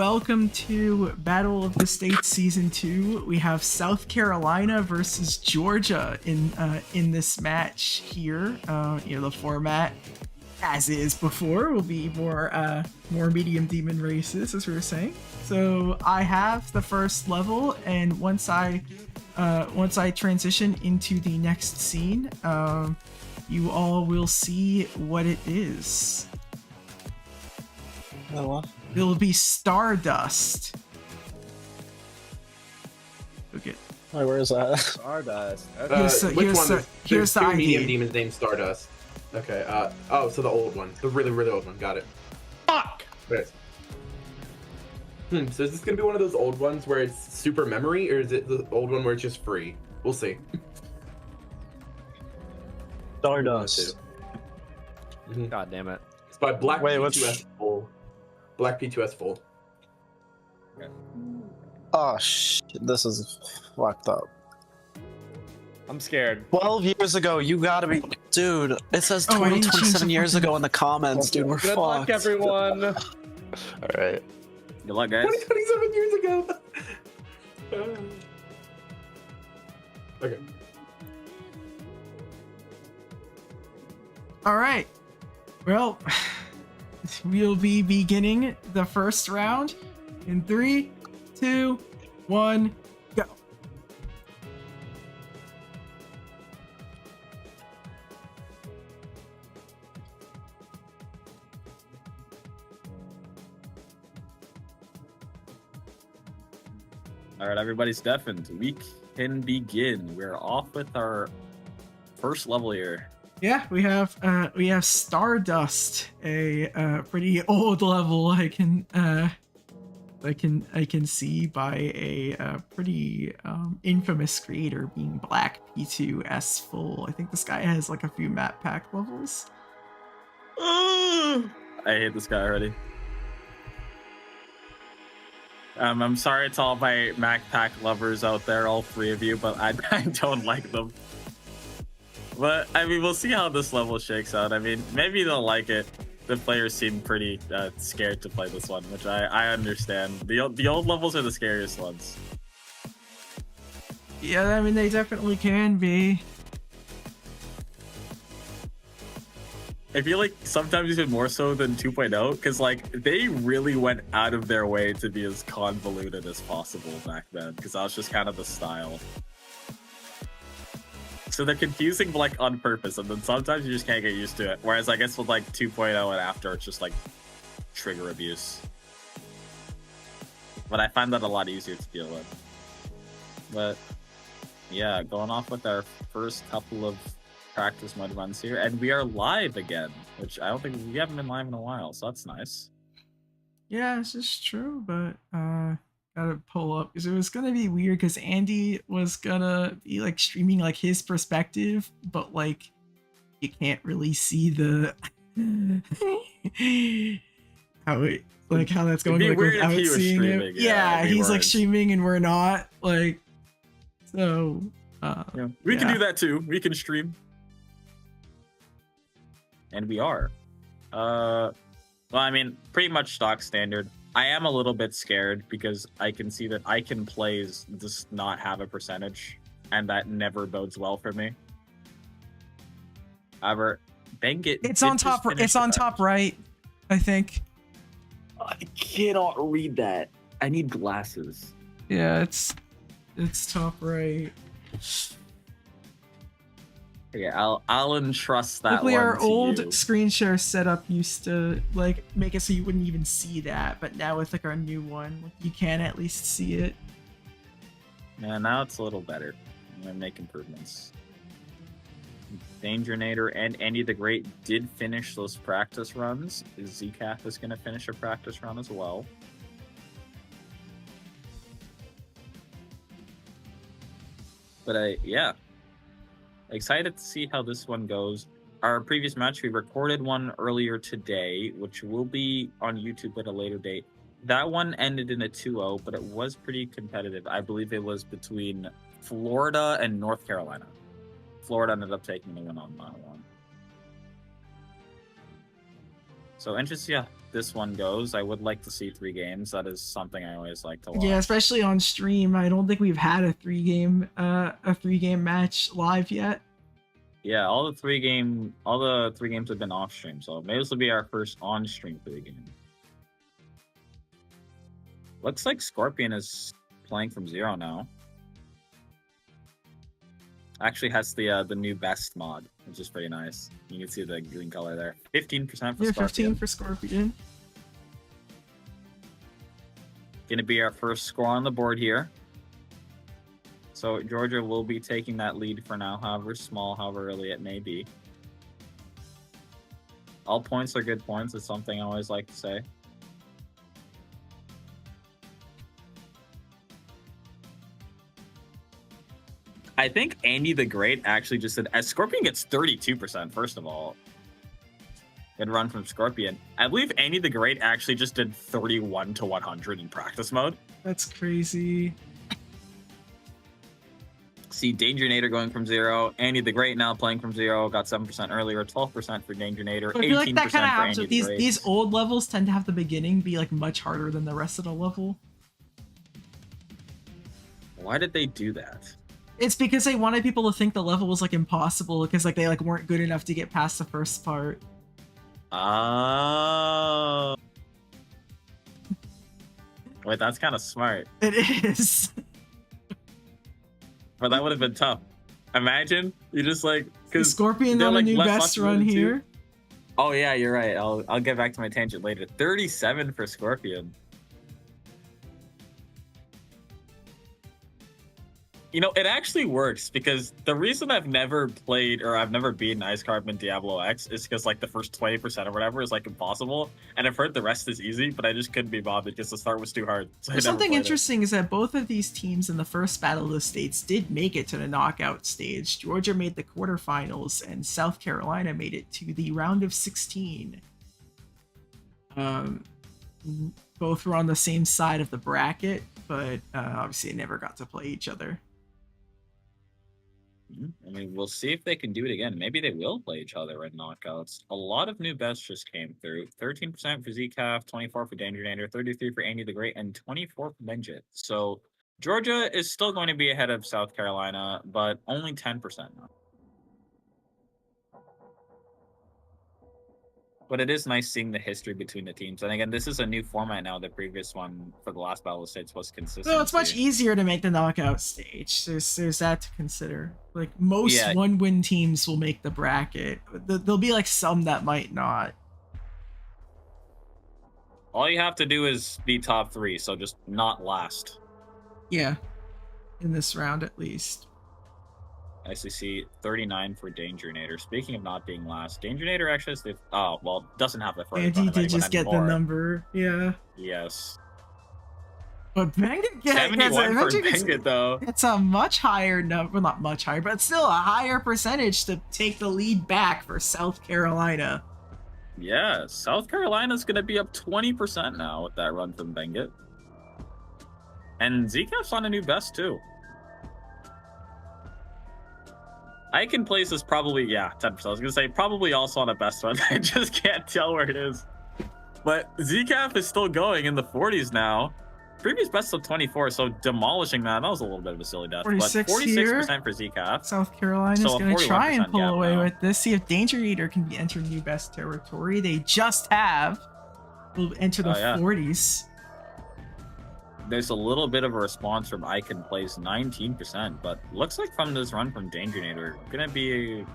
welcome to Battle of the States Season 2. We have South Carolina versus Georgia in this match here. The format, as is before, will be more medium demon races, as we were saying. So I have the first level, and once I transition into the next scene, you all will see what it is. What? It'll be Stardust. Okay. Wait, where is that? Stardust. Here's the two ID. medium demons named Stardust. Okay. So the old one, the really, really old one. Got it. Fuck. There it is. So is this gonna be one of those old ones where it's super memory, or is it the old one where it's just free? We'll see. Stardust. God damn it. It's by Black Wait, P2S Full. Black P2S Full. Okay. Oh shit, this is fucked up. I'm scared. 12 years ago, you gotta be... Dude, it says Oh, I didn't change 27 the years fucking- ago in the comments, dude, we're Good fucked. luck, everyone. Alright. Good luck, guys. 27 years ago. Okay. All right. Well, we'll be beginning the first round in 3, 2, 1, go. All right, everybody's deafened. We can begin. We're off with our first level here. Yeah, we have Stardust, a pretty old level. I can see by a pretty infamous creator being Black P2S Full. I think this guy has like a few map pack levels. I hate this guy already. I'm sorry to all my Mac Pack lovers out there, all three of you, but I don't like them. But, I mean, we'll see how this level shakes out. I mean, maybe they'll like it. The players seem pretty scared to play this one, which I understand. The old levels are the scariest ones. Yeah, I mean, they definitely can be. I feel like sometimes even more so than 2.0, because like they really went out of their way to be as convoluted as possible back then, because that was just kind of the style. So they're confusing like on purpose, and then sometimes you just can't get used to it. Whereas I guess with like 2.0 and after, it's just like trigger abuse. But I find that a lot easier to deal with. But yeah, going off with our first couple of practice mode runs here, and we are live again, which I don't think we haven't been live in a while, so that's nice. Yeah, this is true, but gotta pull up because it was gonna be weird because Andy was gonna be like streaming like his perspective, but like you can't really see the how that's going It'd be like weird if without he was seeing it. streaming, Yeah, if he he's like was. streaming and we're not, like, so Yeah. We can do that too. We can stream. And we are. Well, I mean, pretty much stock standard. I am a little bit scared because I can see that I can plays just not have a percentage, and that never bodes well for me. However, Bengit. it's on top. It's on top right, I think. I cannot read that. I need glasses. Yeah, it's top right. Yeah, I'll entrust that. Luckily, one our to old you. screen share setup used to like make it so you wouldn't even see that, but now with like our new one, you can at least see it. Yeah, now it's a little better. I'm gonna make improvements. Dangernator and Andy the Great did finish those practice runs. Zcath is gonna finish a practice run as well. But yeah. Excited to see how this one goes. Our previous match, we recorded one earlier today, which will be on YouTube at a later date. That one ended in a 2-0, but it was pretty competitive. I believe it was between Florida and North Carolina. Florida ended up taking the win on that one. So interesting, yeah. this one goes. I would like to see 3 games. That is something I always like to watch. Yeah, especially on stream. I don't think we've had a 3-game match live yet. Yeah, all the 3 games have been off stream, so maybe this will be our first on stream 3 game. Looks like Scorpion is playing from 0 now. Actually has the new best mod, which is pretty nice. You can see the green color there. 15% for Scorpion. 15 for Scorpion. Gonna be our first score on the board here. So Georgia will be taking that lead for now, however small, however early it may be. All points are good points. It's something I always like to say. I think Andy the Great actually just said, as Scorpion gets 32%, first of all. Good run from Scorpion. I believe Andy the Great actually just did 31 to 100 in practice mode. That's crazy. See Danger Nader going from 0. Andy the Great now playing from 0. Got 7% earlier. 12% for Danger Nader. 18% I feel like that kind of happens for with Andy the Great. these old levels tend to have the beginning be like much harder than the rest of the level. Why did they do that? It's because they wanted people to think the level was like impossible because like they like weren't good enough to get past the first part. Oh. Wait, that's kind of smart. It is. But that would have been tough. Imagine you just like because Scorpion on a new best run here. Oh yeah, you're right. I'll get back to my tangent later. 37 for Scorpion. You know, it actually works because the reason I've never played or I've never beaten Ice Carbon Diablo X is because like the first 20% or whatever is like impossible, and I've heard the rest is easy, but I just couldn't be bothered because the start was too hard. So Something interesting is that both of these teams in the first Battle of the States did make it to the knockout stage. Georgia made the quarterfinals, and South Carolina made it to the round of 16. Both were on the same side of the bracket, but obviously they never got to play each other. I mean, we'll see if they can do it again. Maybe they will play each other in knockouts. A lot of new bests just came through. 13% for Zcaf, 24 for Danger Nader, 33 for Andy the Great, and 24 for Benjit. So Georgia is still going to be ahead of South Carolina, but only 10% now. But it is nice seeing the history between the teams. And again, this is a new format now. The previous one for the last Battle of States was consistent. So it's much easier to make the knockout stage. There's that to consider. Like most one-win teams will make the bracket. There'll be like some that might not. All you have to do is be top 3, so just not last. Yeah, in this round at least. I see 39 for Danger Nader. Speaking of not being last, Danger Nader actually has the doesn't have the first. And he did just get the number, yeah. Yes. But Benget gets 71 for Benget though. It's a much higher number, well, not much higher, but it's still a higher percentage to take the lead back for South Carolina. Yeah, South Carolina's gonna be up 20% now with that run from Benget. And Zcaf's on a new best too. Icon Place is probably, 10%. I was going to say probably also on a best one. I just can't tell where it is. But Zcaf is still going in the 40s now. Previous best of 24, so demolishing that. That was a little bit of a silly death. 46 but 46% here. for Zcaf. South Carolina's going to try and pull away now with this. See if Danger Eater can enter new best territory. They just have. Will enter the 40s. There's a little bit of a response from Icon Place, 19%, but looks like from this run from Danger Nader, gonna be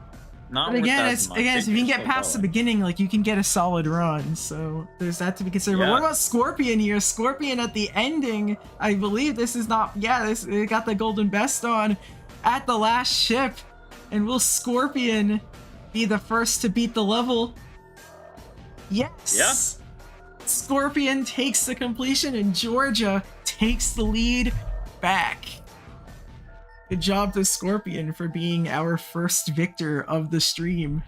not. But again, if you can get past the beginning, like you can get a solid run. So there's that to be considered. But what about Scorpion here? Scorpion at the ending, I believe this is not. Yeah, they got the golden best on at the last ship, and will Scorpion be the first to beat the level? Yes. Yeah. Scorpion takes the completion, and Georgia takes the lead back. Good job to Scorpion for being our first victor of the stream.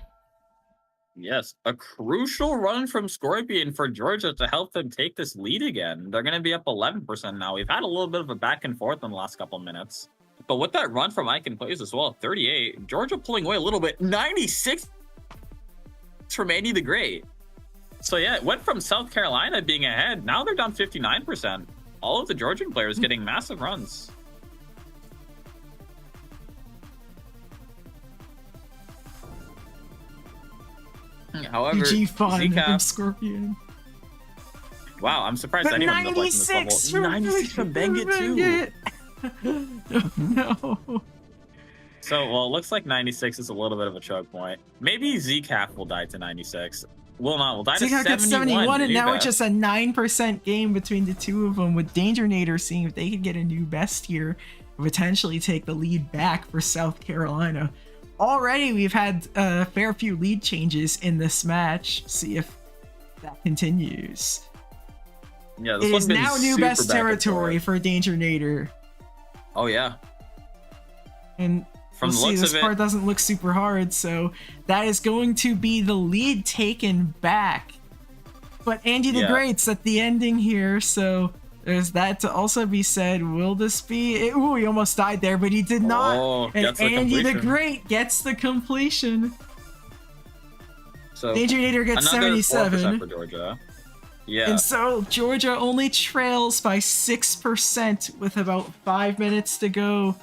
Yes, a crucial run from Scorpion for Georgia to help them take this lead again. They're going to be up 11% now. We've had a little bit of a back and forth in the last couple minutes. But with that run from Icon Plays as well, 38, Georgia pulling away a little bit, 96 from Andy the Great. So yeah, it went from South Carolina being ahead. Now they're down 59%. All of the Georgian players getting massive runs. However, GG fun from Zcaf, Scorpion. wow, I'm surprised But anyone ended up liking this 96 level. 96 from Bangit too. No. So, well, it looks like 96 is a little bit of a choke point. Maybe Zcaf will die to 96. Will not. Will die to Zcaf 71. got 71, and now best. it's just a 9% game between the two of them, with Dangernator seeing if they could get a new best here, potentially take the lead back for South Carolina. Already, we've had a fair few lead changes in this match. See if that continues. Yeah, this It one's is been now new super best back and territory forth. for Dangernator. Oh yeah. And From we'll the see, looks this of it, part doesn't look super hard, so that is going to be the lead taken back. But Andy the Yeah. Great's at the ending here, so there's that to also be said. Will this be... Ooh, he almost died there, but he did not. Oh, And gets the Andy the completion. Great gets the completion. So Dangernator gets another 4% 77. for Georgia. Yeah. And so Georgia only trails by 6% with about 5 minutes to go.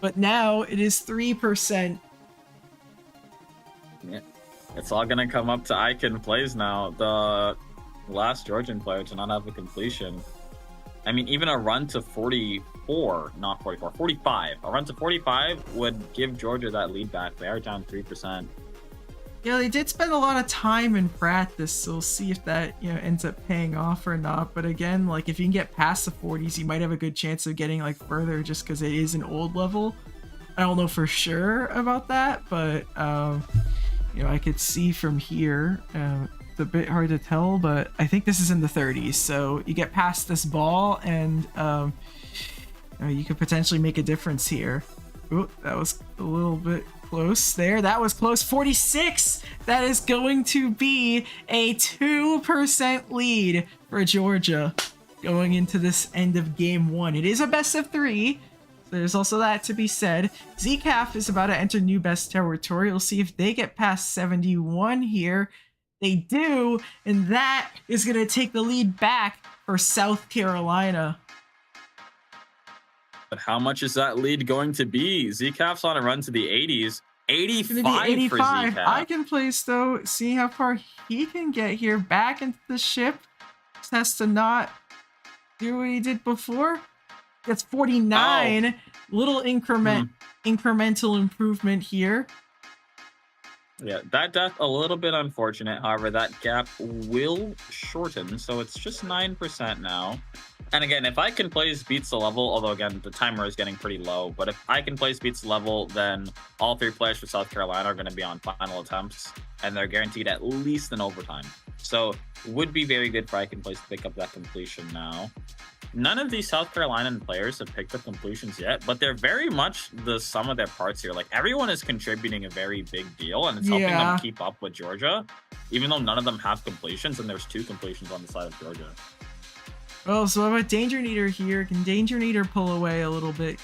But now it is 3%. Yeah. It's all gonna come up to Icon plays now. The last Georgian player to not have a completion. I mean, even a run to 44, not 44, 45. A run to 45 would give Georgia that lead back. They are down 3%. Yeah, they did spend a lot of time in practice, so we'll see if that, ends up paying off or not. But again, like, if you can get past the 40s, you might have a good chance of getting, like, further just because it is an old level. I don't know for sure about that, but, I could see from here. It's a bit hard to tell, but I think this is in the 30s. So you get past this ball, and you could potentially make a difference here. Ooh, that was a little bit close there. That was close. 46. That is going to be a 2% lead for Georgia going into this end of game one. It is a best of 3. So there's also that to be said. Zcaf is about to enter new best territory. We'll see if they get past 71 here. They do, and that is going to take the lead back for South Carolina. But how much is that lead going to be? Zcaf's on a run to the 80s. 85, 85. for Zcaf. I can place though. See how far he can get here. Back into the ship. Just has to not do what he did before. That's 49. Little incremental improvement here. Yeah, that death a little bit unfortunate. However, that gap will shorten, so it's just 9% now. And again, if I can place beats the level, although again, the timer is getting pretty low, but if I can place beats the level, then all 3 players for South Carolina are going to be on final attempts, and they're guaranteed at least an overtime. So would be very good for I can place to pick up that completion now. None of these South Carolinian players have picked up completions yet, but they're very much the sum of their parts here. Like, everyone is contributing a very big deal, and it's helping them keep up with Georgia, even though none of them have completions, and there's 2 completions on the side of Georgia. Oh, so what about Dangernator here? Can Dangernator pull away a little bit?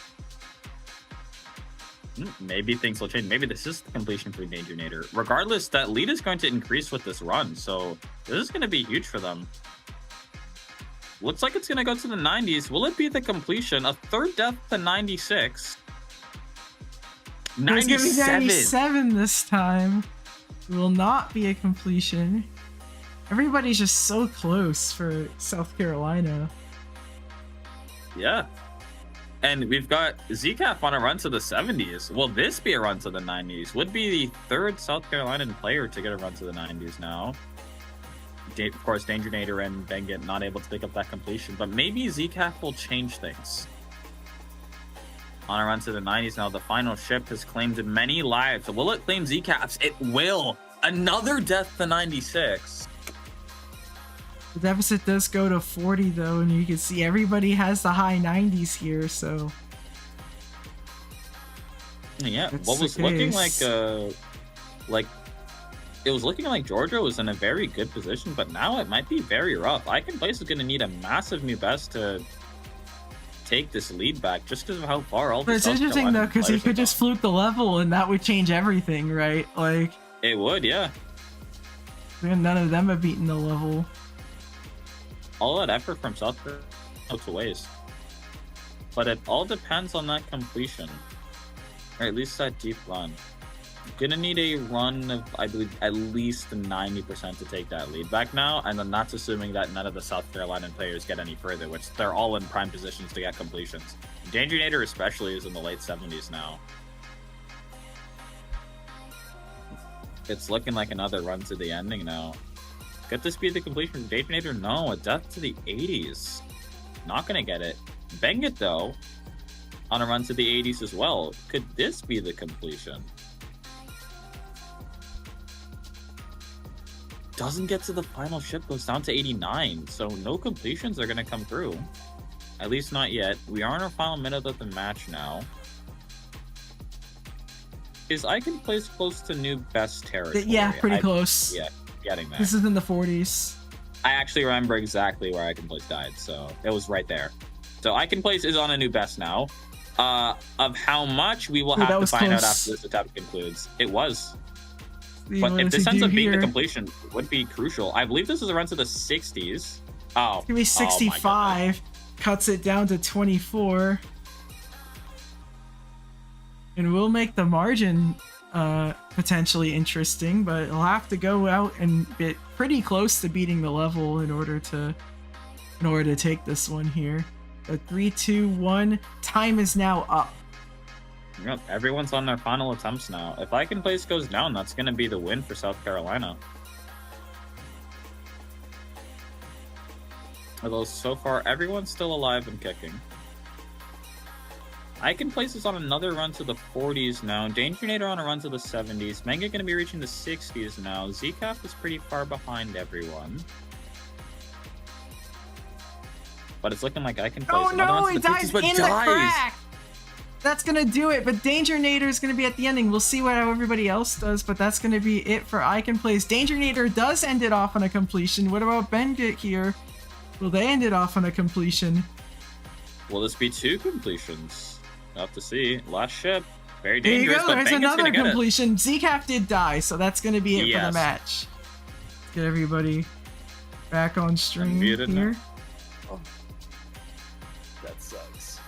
Maybe things will change. Maybe this is the completion for Dangernator. Regardless, that lead is going to increase with this run, so this is going to be huge for them. Looks like it's going to go to the 90s. Will it be the completion? A third death to 96. It's going to be 97 this time. It will not be a completion. Everybody's just so close for South Carolina. Yeah. And we've got Zcaf on a run to the 70s. Will this be a run to the 90s? Would be the 3rd South Carolinian player to get a run to the 90s now. Of course, Dangernator and Bangit not able to pick up that completion, but maybe Zcaf will change things. On a run to the 90s now, the final ship has claimed many lives. So will it claim Zcaf's? It will. Another death to 96. The deficit does go to 40 though, and you can see everybody has the high 90s here, so... Yeah, That's what was the looking case. like it was looking like Georgia was in a very good position, but now it might be very rough. Icon Place is going to need a massive new best to take this lead back, just because of how far all But the it's South interesting Carolina though, because he players could have just gone. fluke the level and that would change everything, right? Like, It would, yeah. None of them have beaten the level. All that effort from South Korea goes to waste. But it all depends on that completion. Or at least that deep run. Gonna need a run of, I believe, at least 90% to take that lead back now, and then that's assuming that none of the South Carolina players get any further, which they're all in prime positions to get completions. Dangernator especially is in the late 70s now. It's looking like another run to the ending now. Could this be the completion from Dangernator? No, a death to the 80s. Not gonna get it. Bengit, though, on a run to the 80s as well. Could this be the completion? Doesn't get to the final ship, goes down to 89, so no completions are going to come through. At least not yet. We are in our final minute of the match now. Is Icon Place close to new best territory? Yeah, pretty close. Yeah, getting there. This is in the 40s. I actually remember exactly where Icon Place died, so it was right there. So Icon Place is on a new best now. Of how much, we will have to find out after this attempt concludes. It was. But if this ends up being the completion, it would be crucial. I believe this is a run to the 60s. Oh, it's gonna be 65. Cuts it down to 24. And we'll make the margin potentially interesting, but it'll have to go out and get pretty close to beating the level in order to take this one here. A 3, 2, 1. Time is now up. Yep, everyone's on their final attempts now. If Icon Place goes down, that's going to be the win for South Carolina. Although so far, everyone's still alive and kicking. Icon Place is on another run to the 40s now. Dangernator on a run to the 70s. Manga going to be reaching the 60s now. Zcaf is pretty far behind everyone. But it's looking like Icon Place. Oh no, he dies in the crack! That's gonna do it, but Dangernator is gonna be at the ending. We'll see what everybody else does, but that's gonna be it for Icon Place. Dangernator does end it off on a completion. What about Bengit here? Will they end it off on a completion? Will this be 2 completions? We'll have to see. Last ship. Very dangerous. There you go, there's another completion. Zcaf did die, so that's gonna be it for the match. Let's get everybody back on stream here. Now. Oh. That sucks.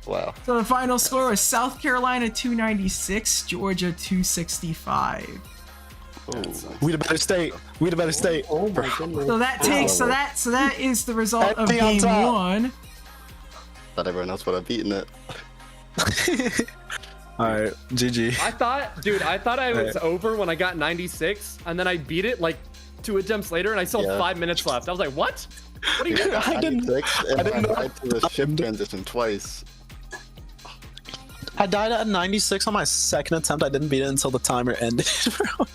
Wow. So the final score was South Carolina 296, Georgia 265. Oh. We the better state. We the better state. Oh my goodness. So that takes so that is the result of game 1. Thought everyone else would have beaten it. Alright, GG. I thought I was over when I got 96, and then I beat it like 2 attempts later, and I still 5 minutes left. I was like, what? What are you doing? I didn't know. I to the ship transition twice. I died at 96 on my second attempt. I didn't beat it until the timer ended, bro.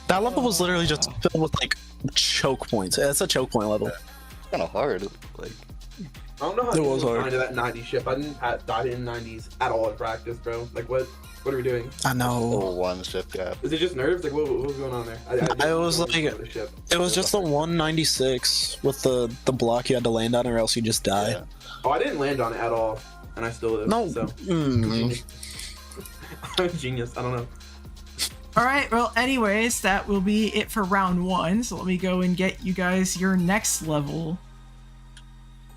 That level was literally just filled with like choke points. It's a choke point level. It's kind of hard. Like, I don't know how it was hard. Into that 90 ship. I didn't die in 90s at all in practice, bro. Like what are we doing? I know. oh, one ship gap. Is it just nerves? Like what was going on there? I was like, it was just the 196 with the block you had to land on, or else you just die. Yeah. Oh, I didn't land on it at all, and I still lived. No. So. I'm a genius. I don't know. All right, well, anyways, that will be it for round 1. So let me go and get you guys your next level.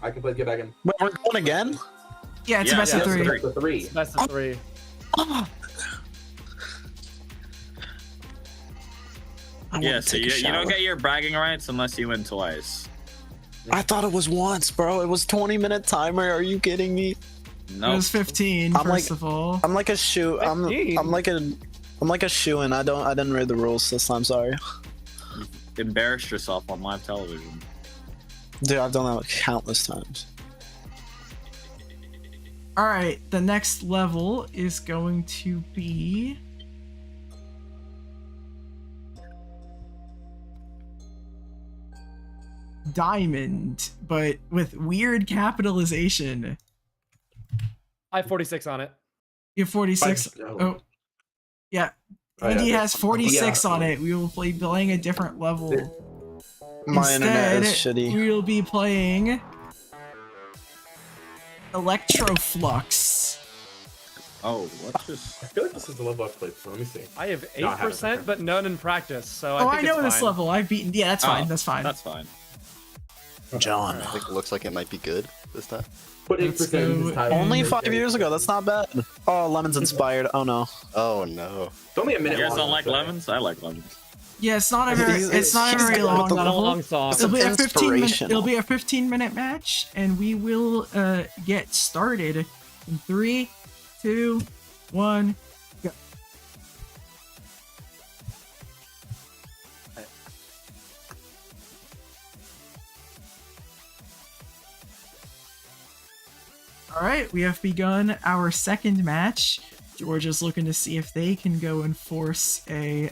I can play get back in. Wait, we're going again? Yeah, it's a best of 3. Best of 3. Best of 3. Oh. Yeah, so you don't get your bragging rights unless you win twice. I thought it was once, bro. It was 20-minute timer. Are you kidding me? No. It was 15, first of all. I'm like a shoe. I'm like a shoe-in. I didn't read the rules this time. Sorry. You've embarrassed yourself on live television. Dude, I've done that countless times. All right, the next level is going to be Diamond, but with weird capitalization. I have 46 on it. You have 46. Oh, yeah. Andy has 46 on it. We will be playing a different level. My internet is Instead, shitty. we will be playing Electroflux. Oh, let's just. I feel like this is the level I've played, so let me see. I have No, I haven't. 8%, but none in practice, so Oh, I I think know it's this fine. level. I've beaten. Yeah, that's fine. Oh, That's fine. That's fine. John. I think it looks like it might be good this time. Put 8% Let's in go this title. Only Right 5 there. years ago. That's not bad. Oh, Lemon's inspired. Oh no. Oh no. It's only a minute You guys long, don't like so- lemons? I like lemons. Yeah, it's not a very. He's- It's not a he's very good with long the It's a level. long song. It's It'll be a 15 minute. inspirational. It'll be a 15-minute match, and we will get started in 3, 2, 1. Go. All right, we have begun our second match. Georgia's looking to see if they can go and force a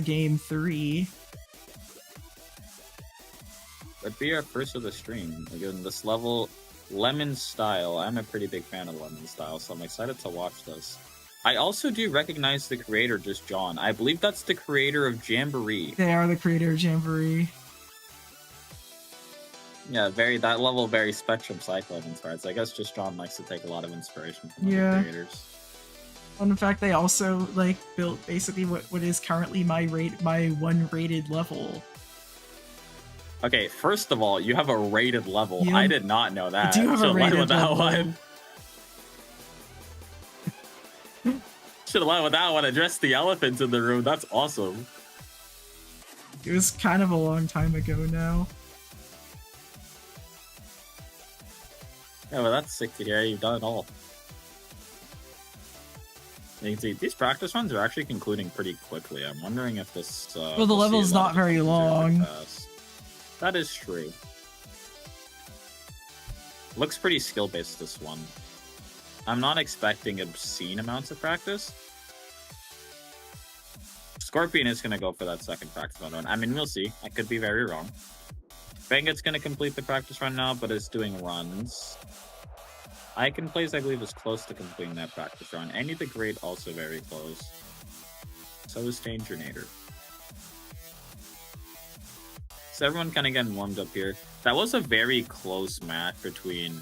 game 3. That'd be our first of the stream. Again, this level, Lemon style. I'm a pretty big fan of Lemon style, so I'm excited to watch this. I also do recognize the creator, just John. I believe that's the creator of Jamboree. They are the creator of Jamboree. Yeah, that level very Spectrum Cyclone inspired. So I guess just John likes to take a lot of inspiration from Yeah. other creators. Fun fact, they also like built basically what is currently my one rated level. Okay, first of all, you have a rated level. Yeah. I did not know that. I do have a Should've led rated with that level. one. Should have led with that one. Address the elephant in the room. That's awesome. It was kind of a long time ago now. Yeah, well, that's sick to hear. You've done it all. You can see these practice runs are actually concluding pretty quickly. I'm wondering if this. Well, the we'll see level's a lot not of very these zero long. pass. That is true. Looks pretty skill based, this one. I'm not expecting obscene amounts of practice. Scorpion is going to go for that second practice run. I mean, we'll see. I could be very wrong. Fangit's going to complete the practice run now, but is doing runs. Icon Plays, I believe, is close to completing that practice run. Any the Great also very close. So is Dangernator. So everyone kind of getting warmed up here. That was a very close match between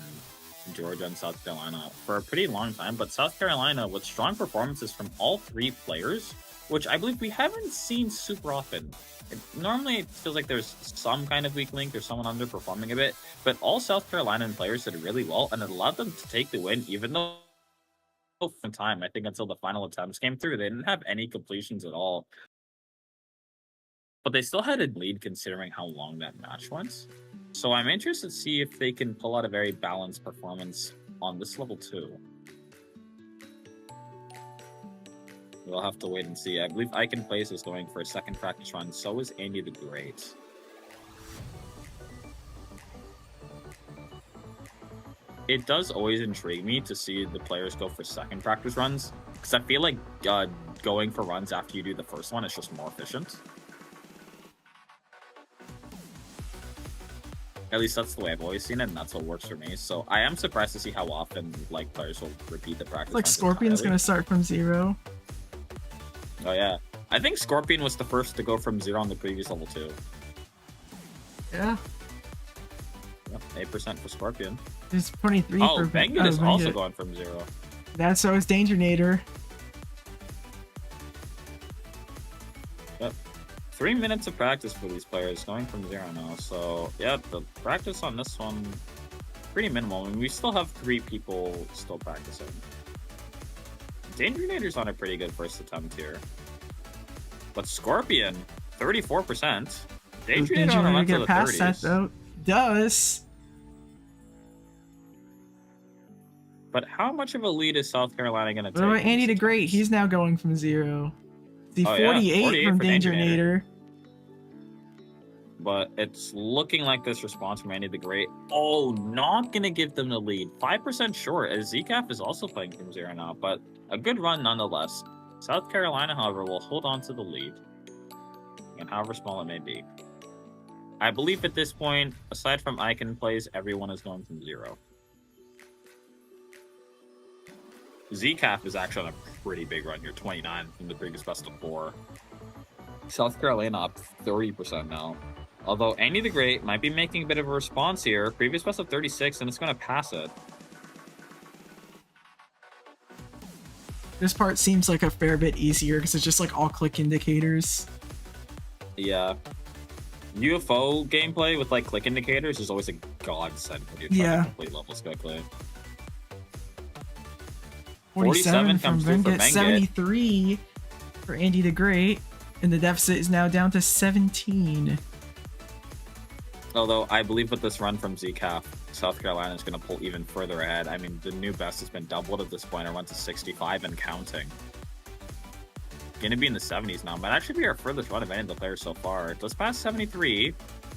Georgia and South Carolina for a pretty long time, but South Carolina with strong performances from all three players, which I believe we haven't seen super often. Normally it feels like there's some kind of weak link or someone underperforming a bit, but all South Carolinian players did really well, and it allowed them to take the win, even though in time, I think until the final attempts came through, they didn't have any completions at all. But they still had a lead considering how long that match went. So I'm interested to see if they can pull out a very balanced performance on this level too. We'll have to wait and see. I believe Icon Plays is going for a second practice run. So is Andy the Great. It does always intrigue me to see the players go for second practice runs, because I feel like going for runs after you do the first one is just more efficient. At least that's the way I've always seen it, and that's what works for me. So I am surprised to see how often like players will repeat the practice. Like runs Scorpion's entirely. gonna start from 0. Oh yeah, I think Scorpion was the first to go from 0 on the previous level too. Yeah, Yep, 8% for Scorpion. there's 23 Oh, for Banggood is also Banggood. going from 0. That's so is Dangernator. 3 minutes of practice for these players, going from 0 now. So, yeah, the practice on this one, pretty minimal. I mean, we still have 3 people still practicing. Dangernator's on a pretty good first attempt here. But Scorpion, 34%. Does Dangernator on a Dangernator run to get the past 30s. that though? Does. But how much of a lead is South Carolina going to take? What about in Andy these the Great? attempts? He's now going from 0. The Oh, yeah, 48 from for Dangernator. Dangernator. But it's looking like this response from Andy the Great. Oh, not going to give them the lead. 5% short, as Zcaf is also playing from 0 now, but a good run nonetheless. South Carolina, however, will hold on to the lead, and however small it may be. I believe at this point, aside from Icon Plays, everyone is going from 0. Zcaf is actually on a pretty big run here, 29 from the previous best of 4. South Carolina up 30% now. Although Andy the Great might be making a bit of a response here. Previous best of 36, and it's going to pass it. This part seems like a fair bit easier because it's just like all click indicators. Yeah. UFO gameplay with like click indicators is always a godsend when you're trying to complete levels quickly. 47 from comes through for Venget, Venget. 73 for Andy the Great, and the deficit is now down to 17. Although I believe with this run from ZCAF, South Carolina is going to pull even further ahead. I mean, the new best has been doubled at this point. It went to 65 and counting. Going to be in the 70s now. Might actually be our furthest run of any of the players so far. It does pass 73.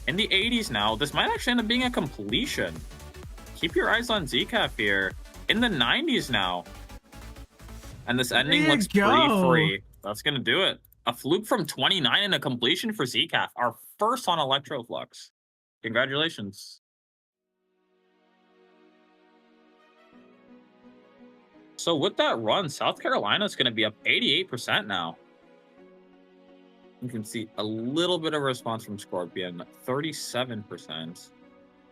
In the 80s now. This might actually end up being a completion. Keep your eyes on ZCAF here. In the 90s now. And this ending looks pretty free. That's going to do it. A fluke from 29 and a completion for ZCAF. Our first on Electroflux. Congratulations. So with that run, South Carolina is going to be up 88% now. You can see a little bit of a response from Scorpion, 37%.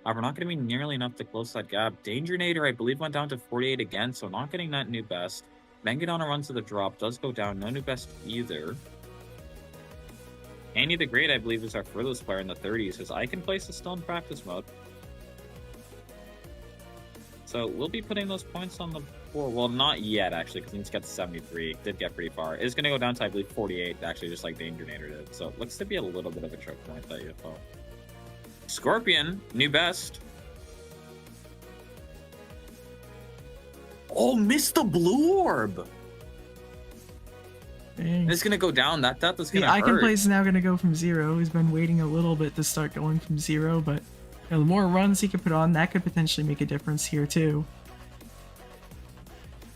We're not going to be nearly enough to close that gap. Dangernator, I believe, went down to 48 again, so not getting that new best. Venget on a run to the drop does go down. No new best either. Andy the Great, I believe, is our furthest player in the 30s. His icon place is still in practice mode. So we'll be putting those points on the board. Well, not yet, actually, because he needs to get to 73. Did get pretty far. It's going to go down to, I believe, 48, actually, just like Dangernator did. So it looks to be a little bit of a choke point, that UFO. Scorpion, new best. Oh, missed the blue orb. Dang. It's gonna go down. That is gonna The icon hurt. place is now gonna go from 0. He's been waiting a little bit to start going from 0, but the more runs he could put on, that could potentially make a difference here too.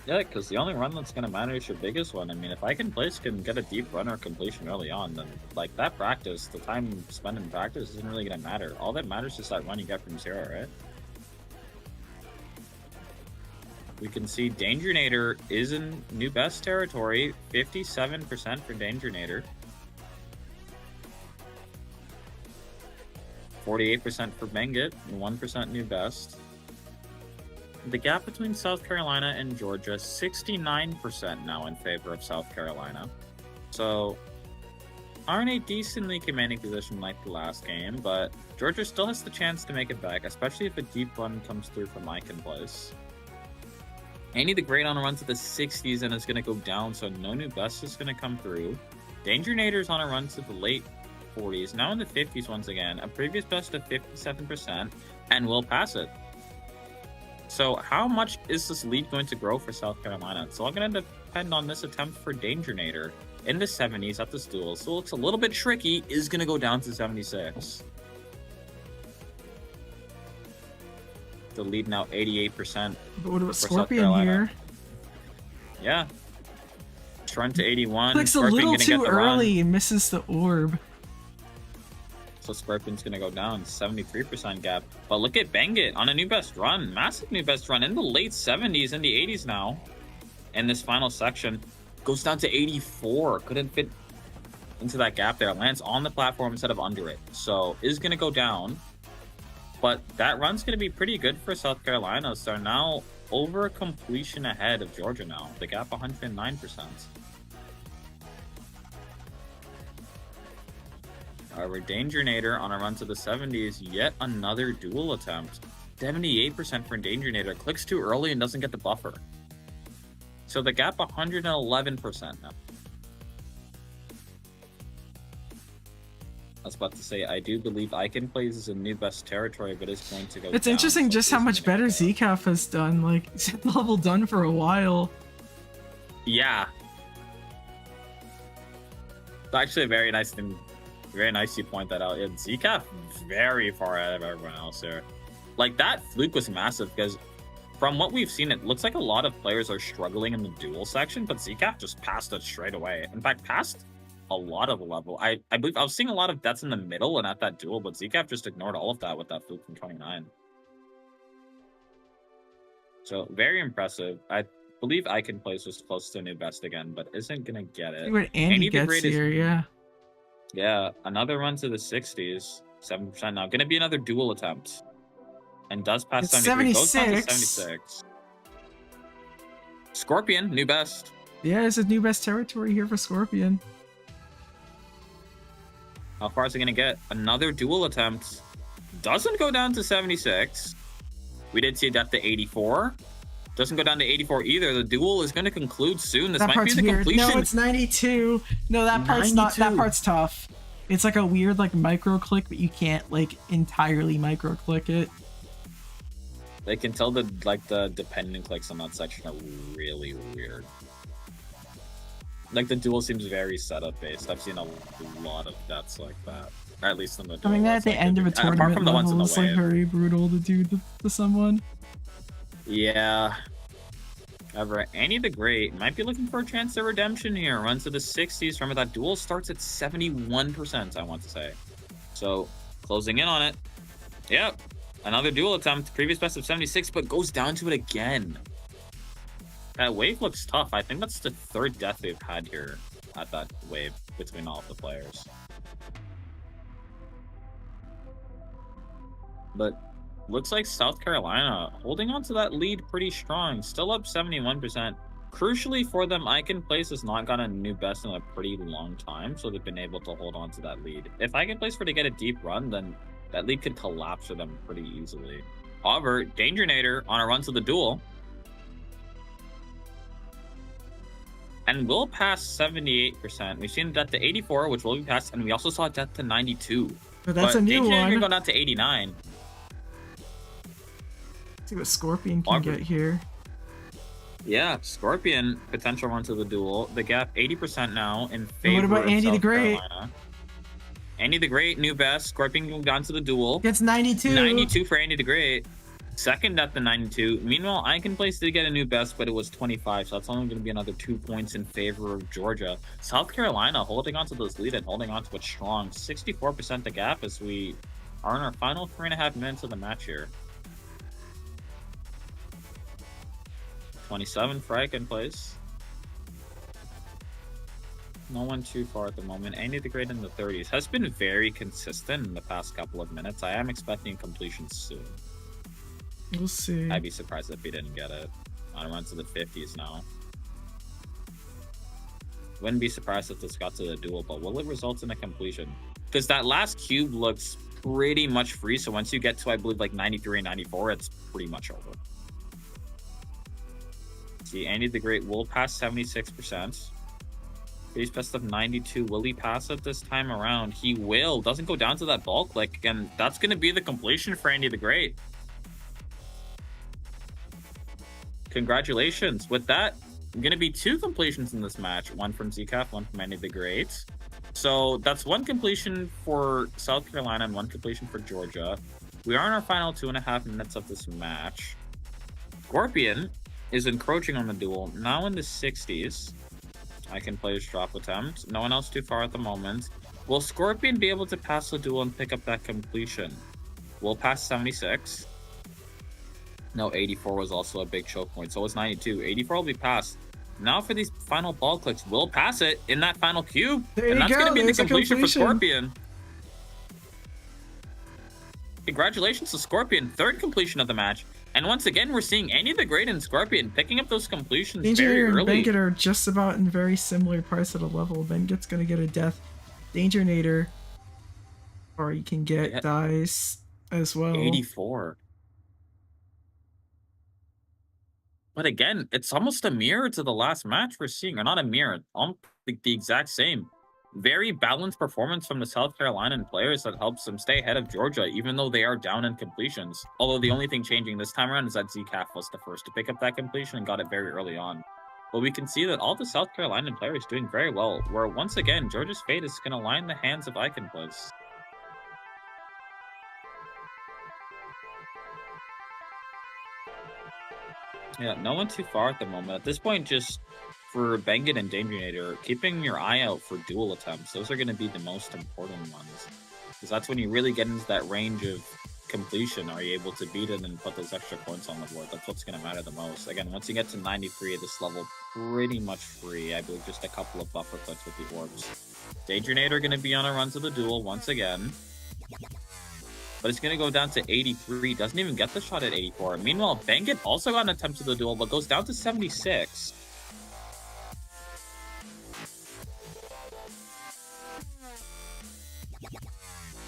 Yeah, because the only run that's gonna matter is your biggest one. I mean, if icon place can get a deep run or completion early on, then like that practice, the time spent in practice isn't really gonna matter. All that matters is that run you get from 0, right? We can see Dangernator is in new best territory, 57% for Dangernator. 48% for Venget, and 1% new best. The gap between South Carolina and Georgia, 69% now in favor of South Carolina. So, are in a decently commanding position like the last game, but Georgia still has the chance to make it back, especially if a deep run comes through from icon place. Andy the Great on a run to the 60s and is going to go down, so no new best is going to come through. Dangernator's on a run to the late 40s, now in the 50s once again. A previous best of 57%, and will pass it. So how much is this lead going to grow for South Carolina? It's all going to depend on this attempt for Dangernator in the 70s at this duel. So it looks a little bit tricky, is going to go down to 76. The lead now 88%. But what about Scorpion here? Yeah. Run to 81. Clicks a little too early and misses the orb. So Scorpion's going to go down 73% gap. But look at Venget on a new best run. Massive new best run in the late 70s and the 80s now. And this final section goes down to 84. Couldn't fit into that gap there. Lands on the platform instead of under it. So is going to go down. But that run's going to be pretty good for South Carolina. So now over completion ahead of Georgia now. The gap 109%. However, Dangernator on a run to the 70s. Yet another duel attempt. 78% for Dangernator. Clicks too early and doesn't get the buffer. So the gap 111% now. I was about to say, I do believe Icon plays is a new best territory, but it's going to go It's down, interesting so just how much better ZCAF has done. Like, he's had the level done for a while. Yeah. It's actually a very nice thing. Very nice you point that out. Yeah, ZCAF very far ahead of everyone else here. Like, that fluke was massive because from what we've seen, it looks like a lot of players are struggling in the duel section, but ZCAF just passed it straight away. In fact, passed a lot of the level. I believe I was seeing a lot of deaths in the middle and at that duel, but ZCAF just ignored all of that with that fluke from 29. So very impressive. I believe Icon plays was close to a new best again, but isn't gonna get it. See what Andy gets here, yeah. Yeah, another run to the 60s, 7% now. Gonna be another duel attempt. And does pass It's 73. Goes down to 76. 76. Scorpion, new best. Yeah, it's a new best territory here for Scorpion. How far is it going to get? Another duel attempt. Doesn't go down to 76. We did see a death to 84. Doesn't go down to 84 either. The duel is going to conclude soon. This might be the weird. completion. No, it's 92. No, that part's 92. Not. That part's tough. It's like a weird like micro click, but you can't like entirely micro click it. They can tell the dependent clicks on that section are really weird. Like the duel seems very setup based. I've seen a lot of deaths like that. Or at least in the duel. I mean, at the end of a tournament apart from the ones in the it's like very brutal to do to someone. Yeah. However, Annie the Great might be looking for a chance at redemption here. Runs to the 60s. Remember, that duel starts at 71%, I want to say. So, closing in on it. Yep. Another duel attempt. Previous best of 76, but goes down to it again. That wave looks tough. I think that's the third death they've had here at that wave between all of the players. But looks like South Carolina holding on to that lead pretty strong. Still up 71%. Crucially for them, Icon Place has not gotten a new best in a pretty long time, so they've been able to hold on to that lead. If Icon Place were to get a deep run, then that lead could collapse for them pretty easily. However, Dangernator on a run to the duel. And will pass 78%. We've seen a death to 84, which will be passed, and we also saw a death to 92. But that's a new one. Can go down to 89. See what Scorpion can get here. Yeah, Scorpion potential run to the duel. The gap 80% now in favor. What about Andy the Great? Carolina. Andy the Great, new best. Scorpion can go down to the duel. Gets 92. 92 for Andy the Great. Second death to 92. Meanwhile, Icon Place did get a new best, but it was 25, so that's only going to be another 2 points in favor of Georgia. South Carolina holding on to this lead and holding on to it strong. 64% the gap as we are in our final 3.5 minutes of the match here. 27 for Icon Place. No one too far at the moment. Andy the Great in the 30s. Has been very consistent in the past couple of minutes. I am expecting completion soon. We'll see. I'd be surprised if he didn't get it. On a run to the 50s now. Wouldn't be surprised if this got to the duel, but will it result in a completion? Because that last cube looks pretty much free, so once you get to, I believe, like 93 and 94, it's pretty much over. See, Andy the Great will pass 76%. Base best of 92. Will he pass it this time around? He will. Doesn't go down to that ball click. And that's going to be the completion for Andy the Great. Congratulations. With that, going to be 2 completions in this match. One from ZCAF, one from Andy the Great. So that's 1 completion for South Carolina and 1 completion for Georgia. We are in our final 2.5 minutes of this match. Scorpion is encroaching on the duel, now in the 60s. Icon Play's drop attempt. No one else too far at the moment. Will Scorpion be able to pass the duel and pick up that completion? Will pass 76. No, 84 was also a big choke point, so it's 92. 84 will be passed. Now for these final ball clicks, will pass it in that final cube. And that's going to be the completion for Scorpion. Congratulations to Scorpion, 3rd completion of the match. And once again, we're seeing Andy the Great and Scorpion picking up those completions very early. Danger and Bengit are just about in very similar parts of the level. Bengit's going to get a death. Dangernator, or you can get dice as well. 84. But again, it's almost a mirror to the last match we're seeing. Or not a mirror, the exact same. Very balanced performance from the South Carolinian players that helps them stay ahead of Georgia, even though they are down in completions. Although the only thing changing this time around is that ZCAF was the first to pick up that completion and got it very early on. But we can see that all the South Carolinian players doing very well, where once again, Georgia's fate is going to lie in the hands of Icon Place. Yeah, no one too far at the moment. At this point, just for Bengit and Dangernator, keeping your eye out for duel attempts. Those are going to be the most important ones. Because that's when you really get into that range of completion. Are you able to beat it and put those extra points on the board? That's what's going to matter the most. Again, once you get to 93 at this level, pretty much free. I believe just a couple of buffer clicks with the orbs. Dangernator going to be on a run to the duel once again. But it's going to go down to 83. Doesn't even get the shot at 84. Meanwhile, Bengit also got an attempt to the duel, but goes down to 76.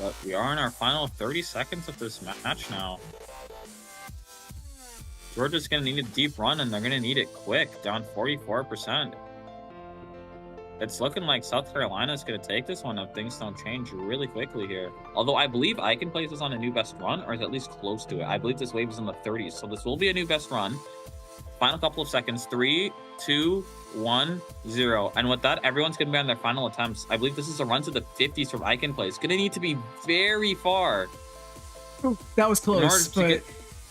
But we are in our final 30 seconds of this match now. Georgia's going to need a deep run, and they're going to need it quick, down 44%. It's looking like South Carolina is going to take this one if things don't change really quickly here. Although I believe I can place this on a new best run, or is at least close to it. I believe this wave is in the 30s, so this will be a new best run. Final couple of seconds. 3, 2, 1, 0. And with that, everyone's going to be on their final attempts. I believe this is a run to the 50s from Icon Place. Going to need to be very far. Ooh, that was close, but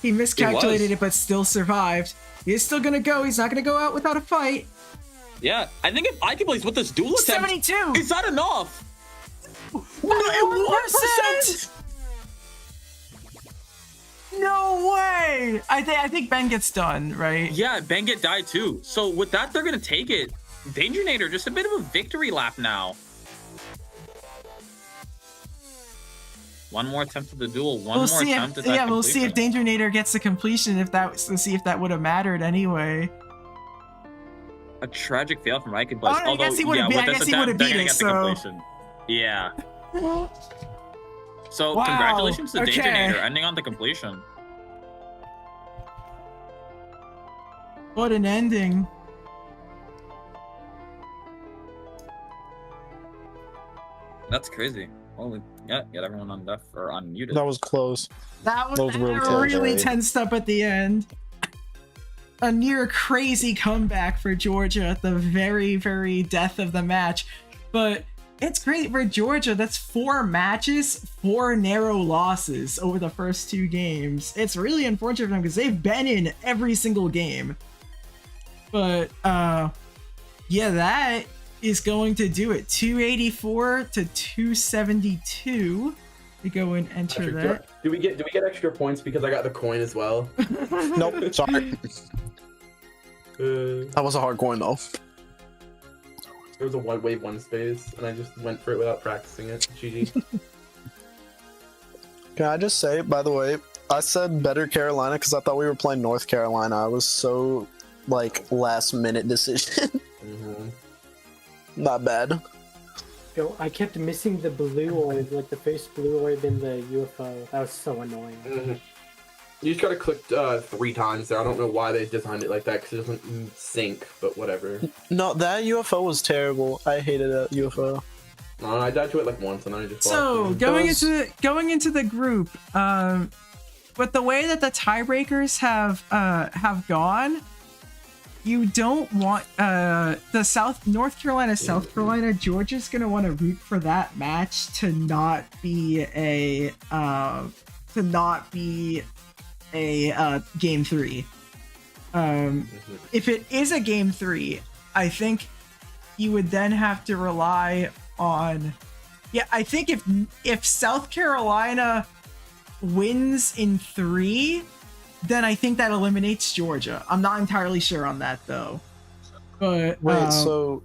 he miscalculated it, but still survived. He's still going to go. He's not going to go out without a fight. Yeah, I think if Icon Place with this duel attempt, 72. is that enough? 1%. No way! I think Ben gets done, right? Yeah, Ben get died too. So with that, they're gonna take it. Dangernator, just a bit of a victory lap now. One more attempt at the duel. One more attempt at that completion. We'll see if Dangernator gets the completion. To see if that would have mattered anyway. A tragic fail from Icon Place. Oh, Although, I guess he would have with beat this attempt, they're gonna get the completion. Yeah. So wow. Congratulations to Dangernator ending on the completion. What an ending. That's crazy. Holy, yeah, get everyone on deaf or unmuted. That was close. That was really really tensed up at the end. A near crazy comeback for Georgia at the very, very death of the match. But it's great for Georgia. That's 4 matches, 4 narrow losses over the first 2 games. It's really unfortunate for them because they've been in every single game. But yeah, that is going to do it. 284 to 272. We go and enter that. Do we get extra points because I got the coin as well? Nope, sorry. That was a hard coin though. There was a wave 1 space, and I just went for it without practicing it. GG. Can I just say, by the way, I said better Carolina because I thought we were playing North Carolina. I was so, like, last minute decision. Not bad. Yo, I kept missing the blue orb, like the first blue orb in the UFO. That was so annoying. You just gotta click 3 times there. I don't know why they designed it like that because it doesn't sync, but whatever. No, that UFO was terrible. I hated that UFO. No, I died to it like once and I just. So going into the group, with the way that the tiebreakers have gone, you don't want the North Carolina, South Carolina. Georgia's gonna want to root for that match to not be a game 3. If it is a game 3, I think you would then have to rely on. Yeah, I think if South Carolina wins in 3, then I think that eliminates Georgia. I'm not entirely sure on that though. But wait, so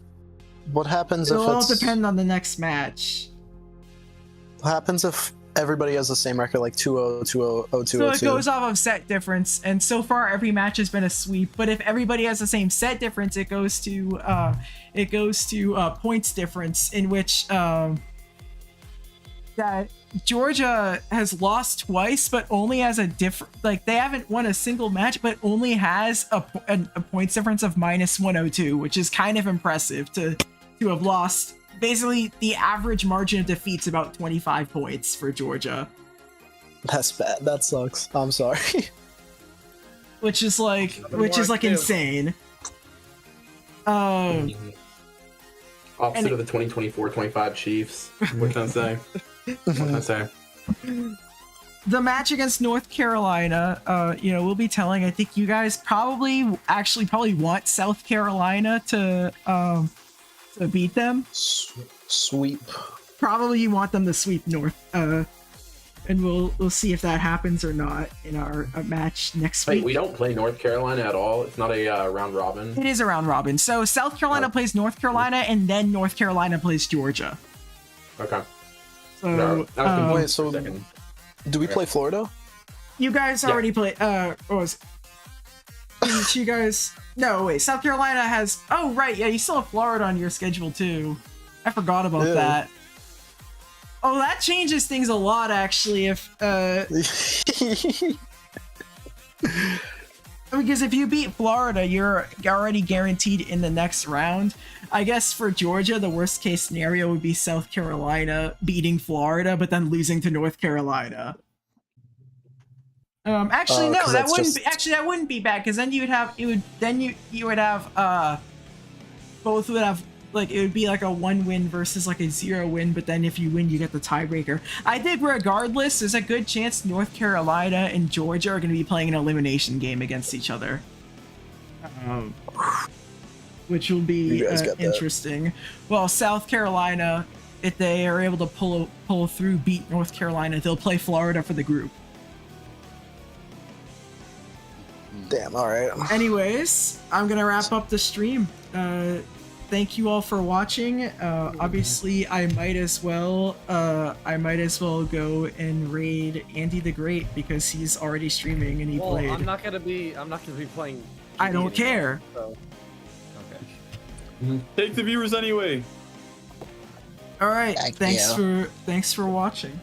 what happens if it'll all depend on the next match? What happens if everybody has the same record, like 2-0, 2-0, 0-2, So it goes off of set difference, and so far every match has been a sweep. But if everybody has the same set difference, it goes to points difference, in which that Georgia has lost twice, but only has a different, like they haven't won a single match, but only has a points difference of -102, which is kind of impressive to have lost. Basically, the average margin of defeat's about 25 points for Georgia. That's bad. That sucks. I'm sorry. Which is insane. Opposite of the 2024-25 Chiefs. What can I say? What can I say? The match against North Carolina, we'll be telling. I think you guys probably want South Carolina to beat them. Sweep. Probably you want them to sweep North. And we'll see if that happens or not in our match next week. We don't play North Carolina at all. It's not a round robin. It is a round robin. So South Carolina plays North Carolina, and then North Carolina plays Georgia. Okay. So wait, so do we play Florida? You guys already played. You guys? No, wait. South Carolina has. Oh, right. Yeah, you still have Florida on your schedule too. I forgot about that. Oh, that changes things a lot, actually. If because if you beat Florida, you're already guaranteed in the next round. I guess for Georgia, the worst case scenario would be South Carolina beating Florida, but then losing to North Carolina. Actually, no, that wouldn't. That wouldn't be bad, because then you would have. You would have. Both would have. Like, it would be like a 1-win versus like a 0-win, but then if you win, you get the tiebreaker. I think regardless, there's a good chance North Carolina and Georgia are going to be playing an elimination game against each other. Which will be interesting. Well, South Carolina, if they are able to pull through, beat North Carolina, they'll play Florida for the group. Damn, alright. Anyways, I'm going to wrap up the stream. Thank you all for watching. Obviously, I might as well go and raid Andy the Great because he's already streaming and he played. I'm not gonna be playing. I don't care. So. Okay. Take the viewers anyway. All right. Thanks for watching.